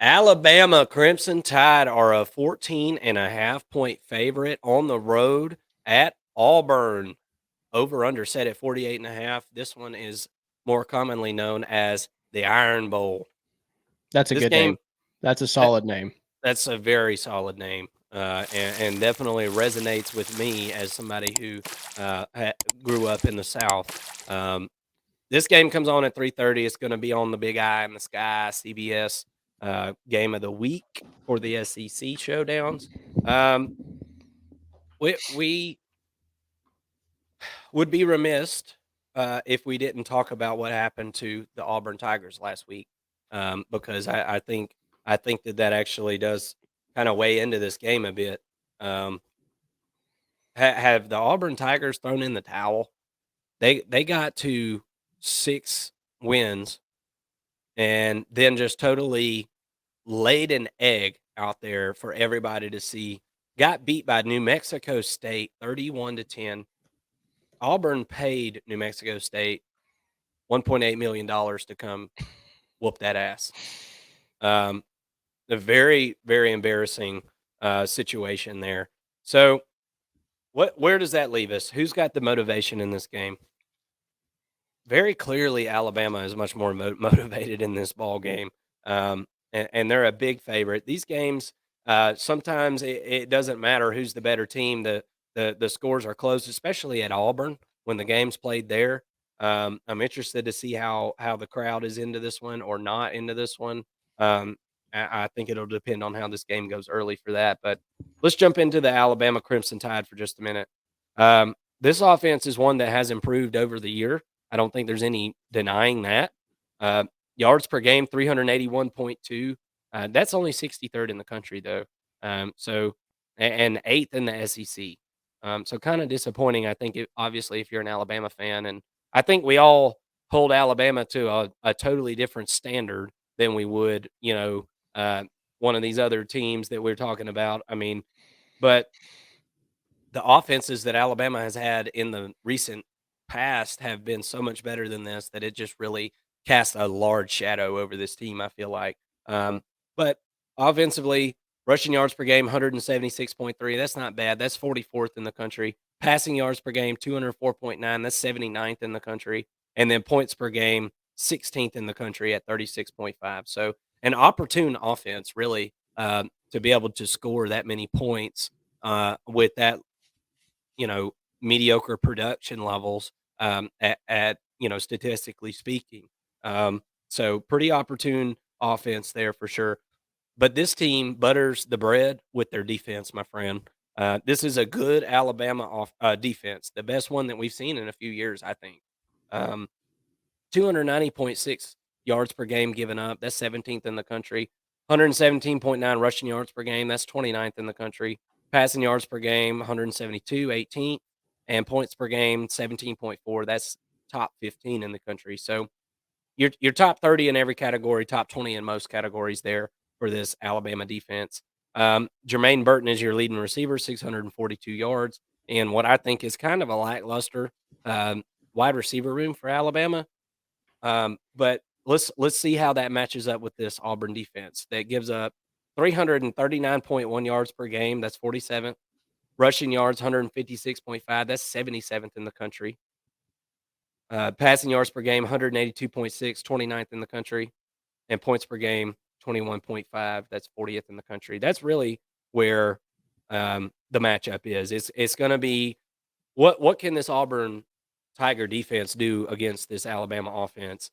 Alabama Crimson Tide are a 14.5 point favorite on the road at Auburn. Over under set at 48.5. This one is more commonly known as the Iron Bowl. That's a This good game, name. That's a that, solid name. that's a very solid name, and definitely resonates with me as somebody who grew up in the South. Um, this game comes on at 3:30. It's going to be on the Big Eye in the Sky, CBS game of the week for the SEC showdowns. Um, we would be remiss if we didn't talk about what happened to the Auburn Tigers last week, because I think that actually does kind of weigh into this game a bit. Um, have the Auburn Tigers thrown in the towel? They got to 6 wins and then just totally laid an egg out there for everybody to see. Got beat by New Mexico State 31-10. Auburn paid New Mexico State $1.8 million to come whoop that ass. Um, a very, very embarrassing situation there. So, where does that leave us? Who's got the motivation in this game? Very clearly, Alabama is much more motivated in this ball game, and they're a big favorite. These games, sometimes it doesn't matter who's the better team. The scores are close, especially at Auburn when the game's played there. I'm interested to see how the crowd is into this one or not into this one. Um, I think it'll depend on how this game goes early for that. But let's jump into the Alabama Crimson Tide for just a minute. This offense is one that has improved over the year. I don't think there's any denying that. Uh, Yards per game, 381.2. That's only 63rd in the country, though. And eighth in the SEC. So kind of disappointing, I think, obviously, if you're an Alabama fan. And I think we all hold Alabama to a totally different standard than we would, one of these other teams that we're talking about. I mean, but the offenses that Alabama has had in the recent past have been so much better than this that it just really casts a large shadow over this team, I feel like. But offensively, rushing yards per game, 176.3. That's not bad. That's 44th in the country. Passing yards per game, 204.9. That's 79th in the country. And then points per game, 16th in the country at 36.5. So an opportune offense, really, to be able to score that many points with that mediocre production levels at statistically speaking. So pretty opportune offense there for sure. But this team butters the bread with their defense, my friend. This is a good Alabama defense, the best one that we've seen in a few years, I think. 290.6 yards per game given up. That's 17th in the country. 117.9 rushing yards per game. That's 29th in the country. Passing yards per game, 172, 18th. And points per game, 17.4. That's top 15 in the country. So you're top 30 in every category, top 20 in most categories there for this Alabama defense. Jermaine Burton is your leading receiver, 642 yards. And what I think is kind of a lackluster wide receiver room for Alabama. But let's see how that matches up with this Auburn defense that gives up 339.1 yards per game. That's 47th. Rushing yards, 156.5. That's 77th in the country. Passing yards per game, 182.6, 29th in the country. And points per game, 21.5. That's 40th in the country. That's really where the matchup is. It's going to be what can this Auburn Tiger defense do against this Alabama offense?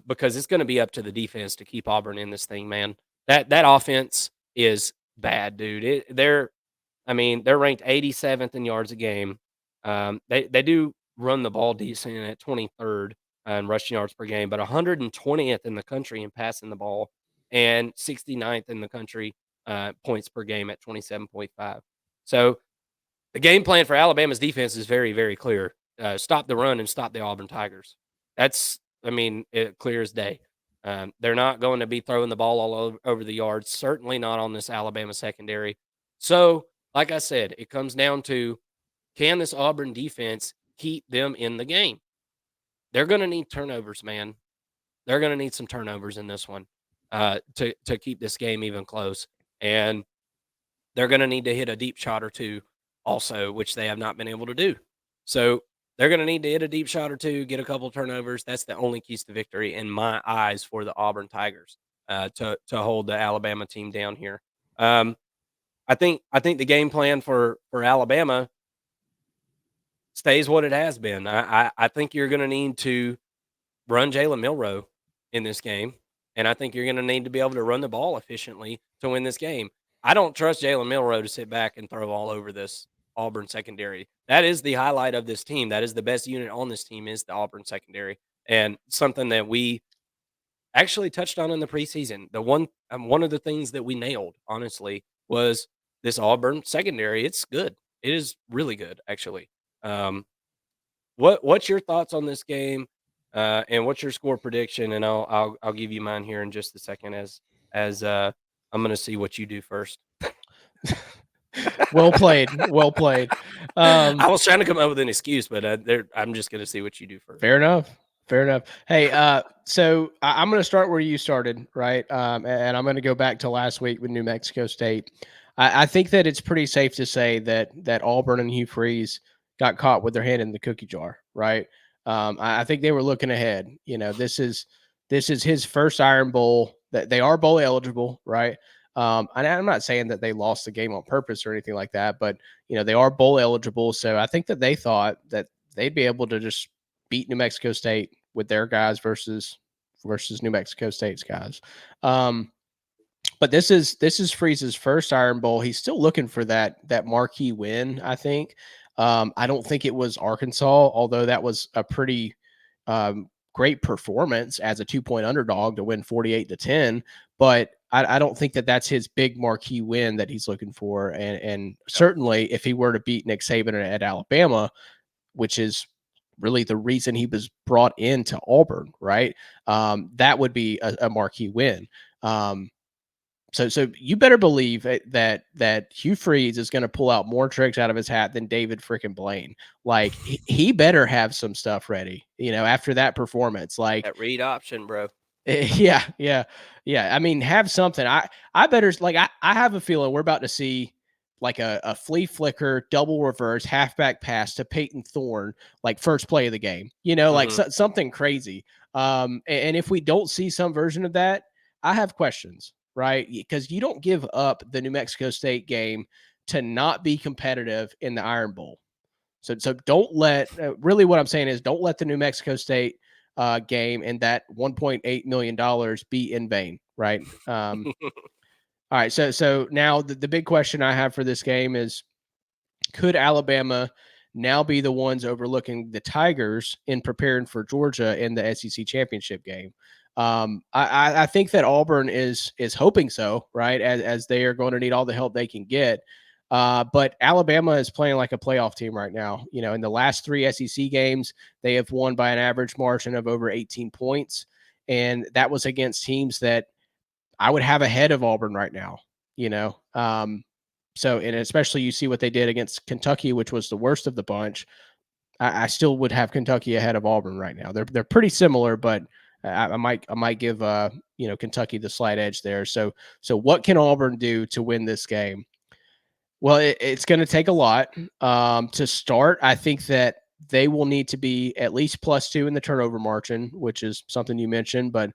Because it's going to be up to the defense to keep Auburn in this thing, man. That offense is bad, dude. They're ranked 87th in yards a game. They do run the ball decent at 23rd in rushing yards per game, but 120th in the country in passing the ball and 69th in the country points per game at 27.5. So the game plan for Alabama's defense is very, very clear. Stop the run and stop the Auburn Tigers. That's, clear as day. They're not going to be throwing the ball all over the yard, certainly not on this Alabama secondary. So, like I said, it comes down to, can this Auburn defense keep them in the game? They're going to need turnovers, man. They're going to need some turnovers in this one. to keep this game even close. And they're going to need to hit a deep shot or two also, which they have not been able to do. So they're going to need to hit a deep shot or two, get a couple turnovers. That's the only keys to victory in my eyes for the Auburn Tigers to hold the Alabama team down here. Um, I think the game plan for Alabama stays what it has been. I think you're going to need to run Jalen Milroe in this game, and I think you're going to need to be able to run the ball efficiently to win this game. I don't trust Jalen Milroe to sit back and throw all over this Auburn secondary. That is the highlight of this team. That is the best unit on this team is the Auburn secondary, and something that we actually touched on in the preseason. The one of the things that we nailed, honestly, was this Auburn secondary. It's good. It is really good, actually. Um, what's your thoughts on this game, and what's your score prediction? And I'll give you mine here in just a second as I'm going to see what you do first. Well played. Well played. I was trying to come up with an excuse, but I'm just going to see what you do first. Fair enough. Fair enough. Hey, so I'm going to start where you started, right? And I'm going to go back to last week with New Mexico State. I think that it's pretty safe to say that Auburn and Hugh Freeze got caught with their hand in the cookie jar, right? I think they were looking ahead. You know, this is his first Iron Bowl. That they are bowl eligible, right? And I'm not saying that they lost the game on purpose or anything like that, but they are bowl eligible. So I think that they thought that they'd be able to just beat New Mexico State with their guys versus New Mexico State's guys. But this is Freeze's first Iron Bowl. He's still looking for that marquee win, I think. I don't think it was Arkansas, although that was a pretty great performance as a 2-point underdog to win 48-10. But I don't think that that's his big marquee win that he's looking for. And certainly if he were to beat Nick Saban at Alabama, which is really the reason he was brought into Auburn, right? That would be a marquee win. So you better believe that Hugh Freeze is going to pull out more tricks out of his hat than David freaking Blaine. Like he better have some stuff ready, after that performance. Like That read option, bro. yeah. I mean, have something. I better I have a feeling we're about to see like a flea flicker, double reverse, halfback pass to Peyton Thorne, like first play of the game. Like something crazy. And if we don't see some version of that, I have questions, right? Because you don't give up the New Mexico State game to not be competitive in the Iron Bowl. So don't let really what I'm saying is don't let the New Mexico State game and that $1.8 million be in vain, right? All right, so now the big question I have for this game is, could Alabama now be the ones overlooking the Tigers in preparing for Georgia in the SEC championship game? I think that Auburn is hoping so, right? As they are going to need all the help they can get. But Alabama is playing like a playoff team right now. In the last 3 SEC games, they have won by an average margin of over 18 points. And that was against teams that I would have ahead of Auburn right now, so, and especially you see what they did against Kentucky, which was the worst of the bunch. I still would have Kentucky ahead of Auburn right now. They're pretty similar, but I might give Kentucky the slight edge there. So what can Auburn do to win this game? Well, it's going to take a lot to start. I think that they will need to be at least +2 in the turnover margin, which is something you mentioned. But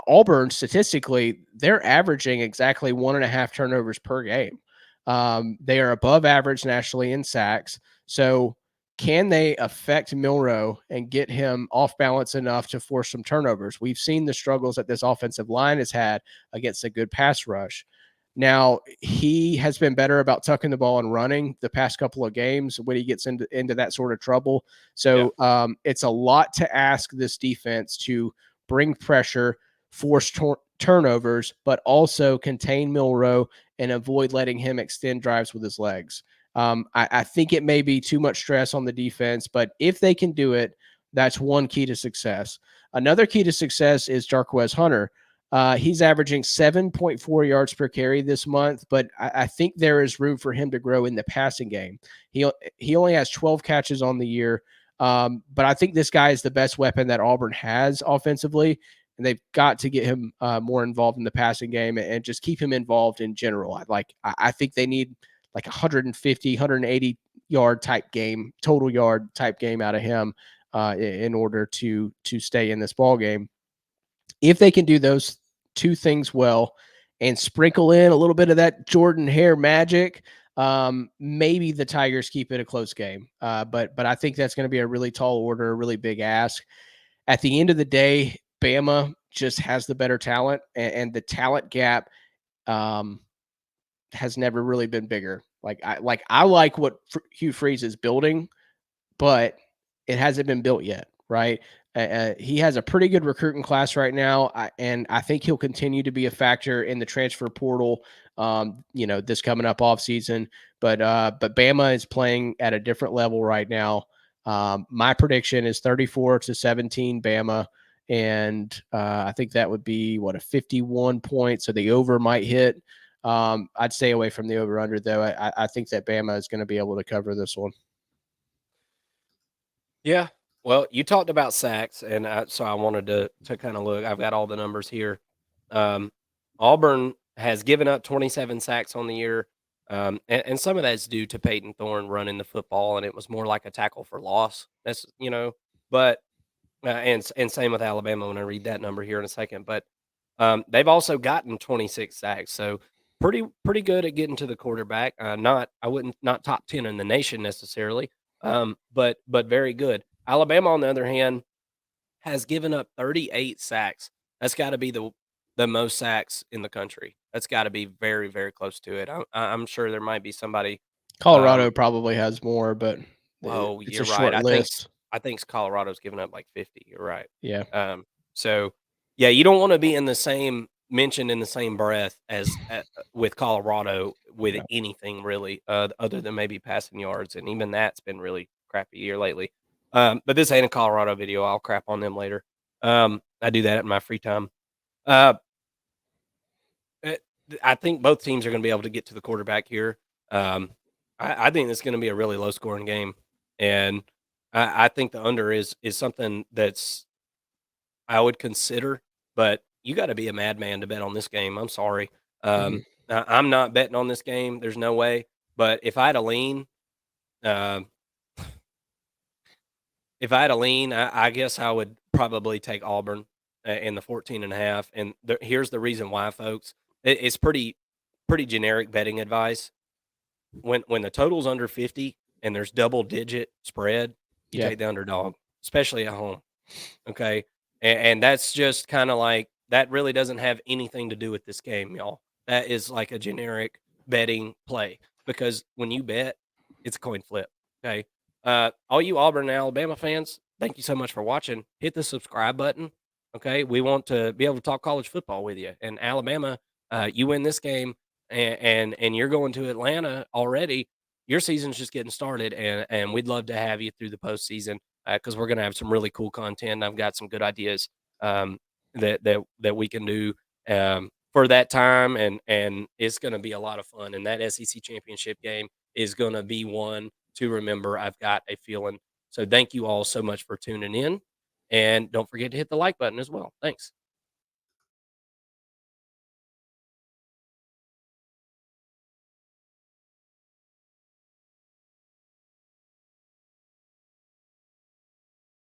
Auburn, statistically, they're averaging exactly 1.5 turnovers per game. They are above average nationally in sacks. So can they affect Milroe and get him off balance enough to force some turnovers? We've seen the struggles that this offensive line has had against a good pass rush. Now, he has been better about tucking the ball and running the past couple of games when he gets into that sort of trouble. So it's a lot to ask this defense to bring pressure, force turnovers, but also contain Milroe and avoid letting him extend drives with his legs. I think it may be too much stress on the defense, but if they can do it, that's one key to success. Another key to success is Jarquez Hunter. He's averaging 7.4 yards per carry this month, but I think there is room for him to grow in the passing game. He only has 12 catches on the year, but I think this guy is the best weapon that Auburn has offensively. and they've got to get him more involved in the passing game and just keep him involved in general. I think they need like 150, 180 yard type game, total yard type game out of him in order to stay in this ball game. If they can do those two things well and sprinkle in a little bit of that Jordan Hare magic, maybe the Tigers keep it a close game. But I think that's going to be a really tall order, a really big ask. At the end of the day, Bama just has the better talent, and the talent gap um, has never really been bigger. I like what Hugh Freeze is building, but it hasn't been built yet, right? He has a pretty good recruiting class right now, and I think he'll continue to be a factor in the transfer portal. This coming up off season, but Bama is playing at a different level right now. My prediction is 34-17 Bama, and I think that would be a 51 point. So the over might hit. I'd stay away from the over under though. I think that Bama is going to be able to cover this one. Yeah. Well, you talked about sacks, and so I wanted to kind of look. I've got all the numbers here. Um, Auburn has given up 27 sacks on the year, and some of that's due to Peyton Thorne running the football, and it was more like a tackle for loss. But and same with Alabama when I read that number here in a second. But they've also gotten 26 sacks, so pretty good at getting to the quarterback. I wouldn't not top 10 in the nation necessarily, but very good. Alabama, on the other hand, has given up 38 sacks. That's got to be the most sacks in the country. That's got to be very very close to it. I'm sure there might be somebody. Colorado probably has more, but Oh, it's a you're right. short list. I think Colorado's given up like 50. You're right. Yeah. So yeah, you don't want to be in the same mentioned in the same breath as with Colorado with No. anything really, other than maybe passing yards, and even that's been really crappy year lately. But this ain't a Colorado video. I'll crap on them later. I do that in my free time. Uh, eh, I think both teams are going to be able to get to the quarterback here. Um, I think it's going to be a really low scoring game, and I think the under is something that's I would consider, but you got to be a madman to bet on this game. I'm sorry. Mhm. I'm not betting on this game. There's no way. But uh, if I had a lean, I guess I would probably take Auburn in the 14 and a half. And here's the reason why, folks. It's pretty generic betting advice. When the total's under 50 and there's double digit spread, you Yeah. take the underdog, especially at home. Okay. And that's just kind of like that really doesn't have anything to do with this game, y'all. That is like a generic betting play because when you bet, it's a coin flip. Okay. All you Auburn and Alabama fans, thank you so much for watching. Hit the subscribe button. Okay. We want to be able to talk college football with you. And Alabama, you win this game and you're going to Atlanta already. Your season's just getting started, and we'd love to have you through the postseason because we're going to have some really cool content. I've got some good ideas that we can do for that time, and it's going to be a lot of fun. And that SEC championship game is going to be one to remember. I've got a feeling. So thank you all so much for tuning in, and don't forget to hit the like button as well. Thanks.